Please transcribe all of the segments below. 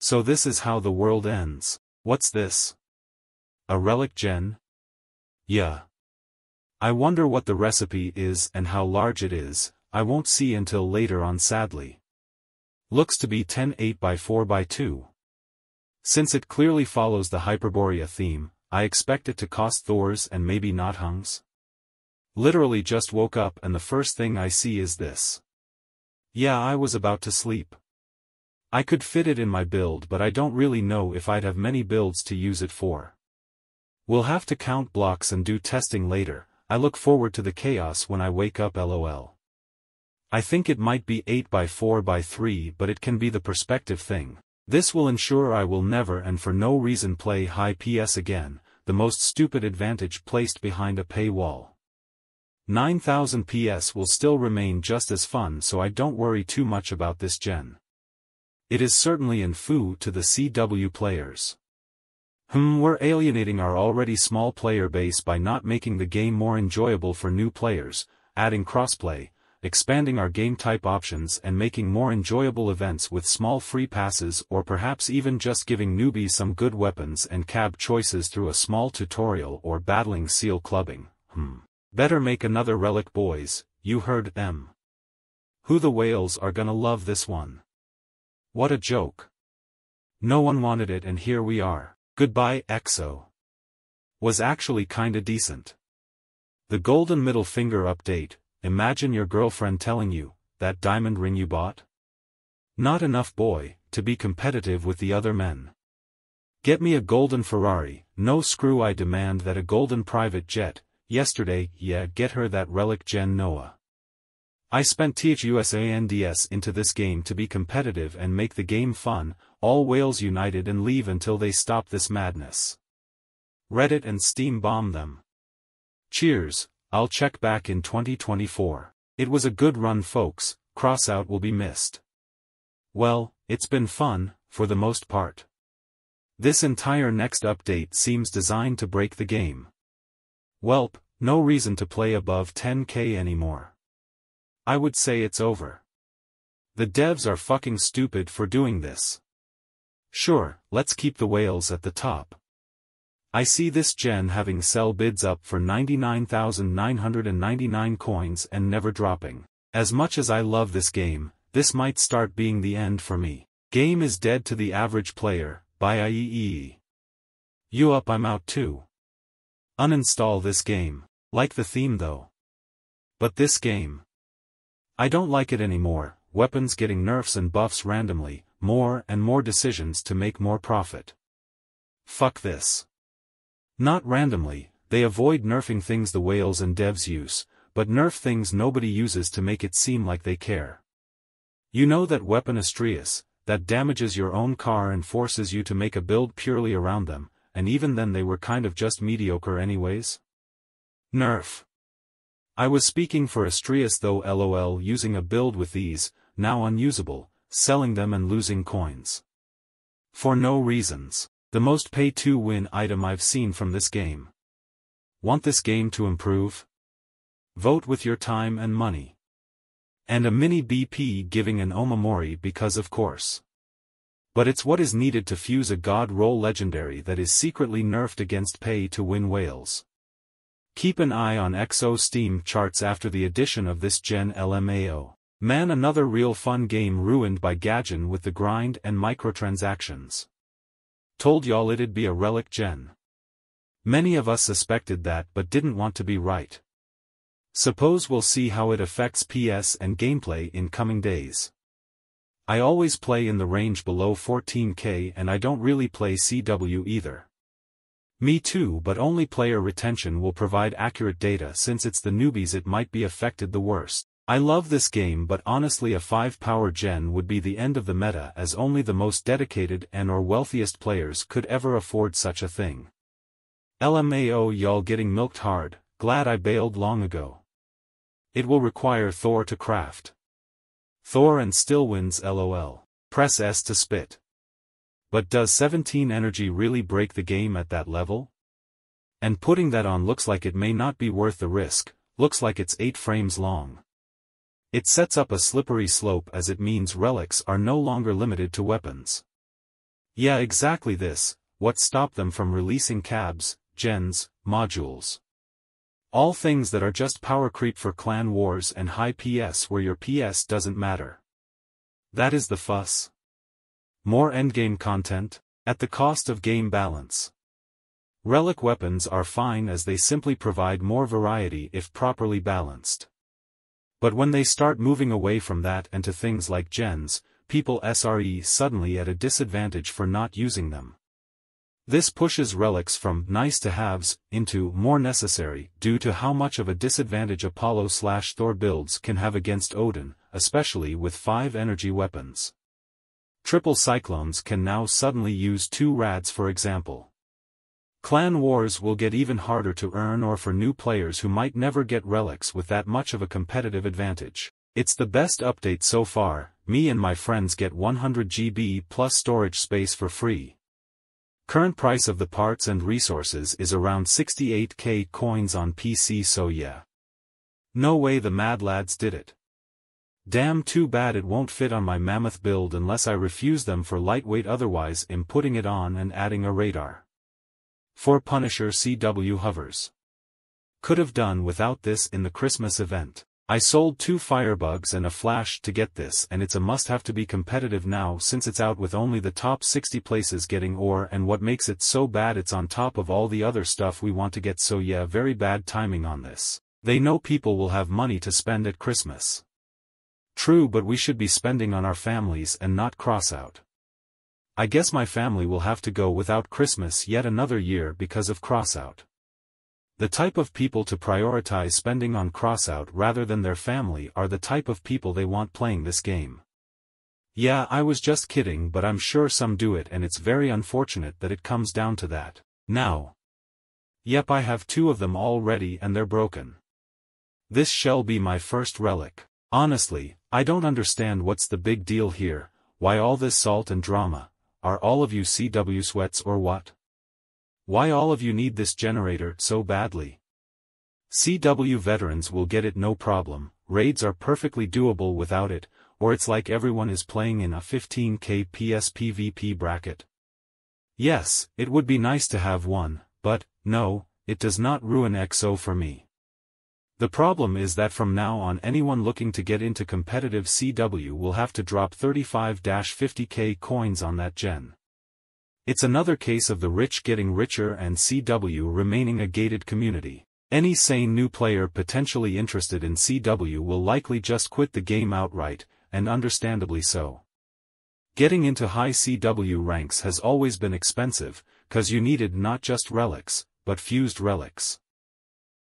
So this is how the world ends. What's this? A relic gen? Yeah. I wonder what the recipe is and how large it is. I won't see until later on, sadly. Looks to be 10 8x4x2. Since it clearly follows the Hyperborea theme, I expect it to cost Thors and maybe not hungs. Literally just woke up and the first thing I see is this. Yeah, I was about to sleep. I could fit it in my build, but I don't really know if I'd have many builds to use it for. We'll have to count blocks and do testing later. I look forward to the chaos when I wake up, lol. I think it might be 8x4x3, but it can be the perspective thing. This will ensure I will never and for no reason play high PS again, the most stupid advantage placed behind a paywall. 9000 PS will still remain just as fun, so I don't worry too much about this gen. It is certainly in foo to the CW players. We're alienating our already small player base by not making the game more enjoyable for new players, adding crossplay, expanding our game type options and making more enjoyable events with small free passes, or perhaps even just giving newbies some good weapons and cab choices through a small tutorial or battling seal clubbing. Better make another Relic, boys, you heard them. Who the whales are gonna love this one. What a joke. No one wanted it and here we are. Goodbye, EXO. Was actually kinda decent. The golden middle finger update. Imagine your girlfriend telling you, that diamond ring you bought? Not enough, boy, to be competitive with the other men. Get me a golden Ferrari, no screw, I demand that a golden private jet. Yesterday, yeah, get her that Relic Gen Noah. I spent THUSANDS into this game to be competitive and make the game fun. All whales united and leave until they stop this madness. Reddit and Steam bomb them. Cheers. I'll check back in 2024. It was a good run, folks. Crossout will be missed. Well, it's been fun, for the most part. This entire next update seems designed to break the game. Welp, no reason to play above 10k anymore. I would say it's over. The devs are fucking stupid for doing this. Sure, let's keep the whales at the top. I see this gen having sell bids up for 99,999 coins and never dropping. As much as I love this game, this might start being the end for me. Game is dead to the average player, by IEEE. You up, I'm out too. Uninstall this game. Like the theme though. But this game. I don't like it anymore. Weapons getting nerfs and buffs randomly, more and more decisions to make more profit. Fuck this. Not randomly, they avoid nerfing things the whales and devs use, but nerf things nobody uses to make it seem like they care. You know that weapon Astrius, that damages your own car and forces you to make a build purely around them, and even then they were kind of just mediocre anyways? Nerf. I was speaking for Astrius though, lol, using a build with these, now unusable, selling them and losing coins. For no reasons. The most pay-to-win item I've seen from this game. Want this game to improve? Vote with your time and money. And a mini BP giving an Omamori because of course. But it's what is needed to fuse a god roll legendary that is secretly nerfed against pay-to-win whales. Keep an eye on EXO Steam charts after the addition of this gen LMAO. Man, another real fun game ruined by Gaijin with the grind and microtransactions. Told y'all it'd be a relic gen. Many of us suspected that but didn't want to be right. Suppose we'll see how it affects PS and gameplay in coming days. I always play in the range below 14k and I don't really play CW either. Me too, but only player retention will provide accurate data since it's the newbies it might be affected the worst. I love this game, but honestly a 5-power gen would be the end of the meta as only the most dedicated and or wealthiest players could ever afford such a thing. LMAO, y'all getting milked hard, glad I bailed long ago. It will require Thor to craft. Thor and still wins, lol. Press S to spit. But does 17 energy really break the game at that level? And putting that on looks like it may not be worth the risk, looks like it's 8 frames long. It sets up a slippery slope as it means relics are no longer limited to weapons. Yeah, exactly this. What stopped them from releasing cabs, gens, modules. All things that are just power creep for clan wars and high PS where your PS doesn't matter. That is the fuss. More endgame content, at the cost of game balance. Relic weapons are fine as they simply provide more variety if properly balanced. But when they start moving away from that and to things like gens, people SRE suddenly at a disadvantage for not using them. This pushes relics from nice-to-haves into more necessary due to how much of a disadvantage Apollo/Thor builds can have against Odin, especially with 5 energy weapons. Triple Cyclones can now suddenly use 2 rads for example. Clan wars will get even harder to earn or for new players who might never get relics with that much of a competitive advantage. It's the best update so far. Me and my friends get 100 GB plus storage space for free. Current price of the parts and resources is around 68k coins on PC, so yeah. No way the mad lads did it. Damn, too bad it won't fit on my mammoth build unless I refuse them for lightweight, otherwise I'm putting it on and adding a radar. For Punisher CW hovers. Could have done without this in the Christmas event. I sold 2 firebugs and a flash to get this, and it's a must-have to be competitive now since it's out with only the top 60 places getting ore, and what makes it so bad, it's on top of all the other stuff we want to get, so yeah, very bad timing on this. They know people will have money to spend at Christmas. True, but we should be spending on our families and not Crossout. I guess my family will have to go without Christmas yet another year because of Crossout. The type of people to prioritize spending on Crossout rather than their family are the type of people they want playing this game. Yeah, I was just kidding, but I'm sure some do it, and it's very unfortunate that it comes down to that. Now. Yep, I have 2 of them already and they're broken. This shall be my first relic. Honestly, I don't understand what's the big deal here. Why all this salt and drama? Are all of you CW sweats or what? Why all of you need this generator so badly? CW veterans will get it no problem, raids are perfectly doable without it, or it's like everyone is playing in a 15k PS PvP bracket. Yes, it would be nice to have one, but, no, it does not ruin XO for me. The problem is that from now on anyone looking to get into competitive CW will have to drop 35-50k coins on that gen. It's another case of the rich getting richer and CW remaining a gated community. Any sane new player potentially interested in CW will likely just quit the game outright, and understandably so. Getting into high CW ranks has always been expensive, cause you needed not just relics, but fused relics.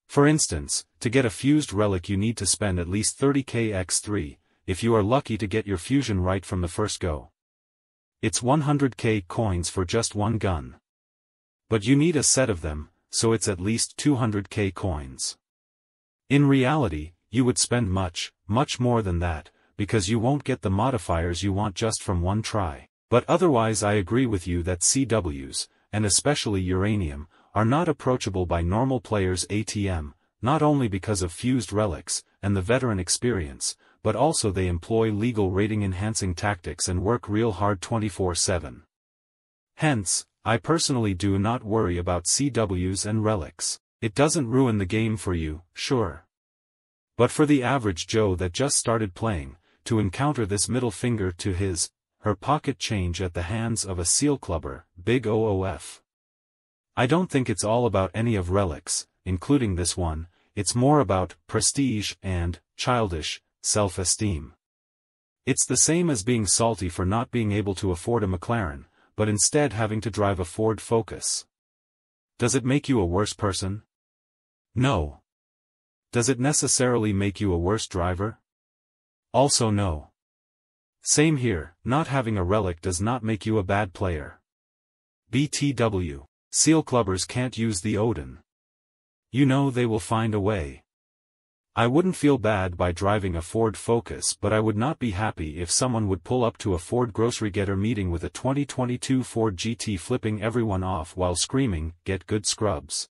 For instance, to get a fused relic you need to spend at least 30k x3, if you are lucky to get your fusion right from the first go. It's 100k coins for just one gun. But you need a set of them, so it's at least 200k coins. In reality, you would spend much more than that, because you won't get the modifiers you want just from one try. But otherwise I agree with you that CWs, and especially uranium, are not approachable by normal players ATM, not only because of fused relics, and the veteran experience, but also they employ legal rating enhancing tactics and work real hard 24/7. Hence, I personally do not worry about CWs and relics. It doesn't ruin the game for you, sure. But for the average Joe that just started playing, to encounter this middle finger to her pocket change at the hands of a seal clubber, big OOF. I don't think it's all about any of relics, including this one, it's more about prestige and childish self-esteem. It's the same as being salty for not being able to afford a McLaren, but instead having to drive a Ford Focus. Does it make you a worse person? No. Does it necessarily make you a worse driver? Also no. Same here, not having a relic does not make you a bad player. BTW. Seal clubbers can't use the Odin. You know they will find a way. I wouldn't feel bad by driving a Ford Focus, but I would not be happy if someone would pull up to a Ford grocery getter meeting with a 2022 Ford GT flipping everyone off while screaming, "Get good scrubs."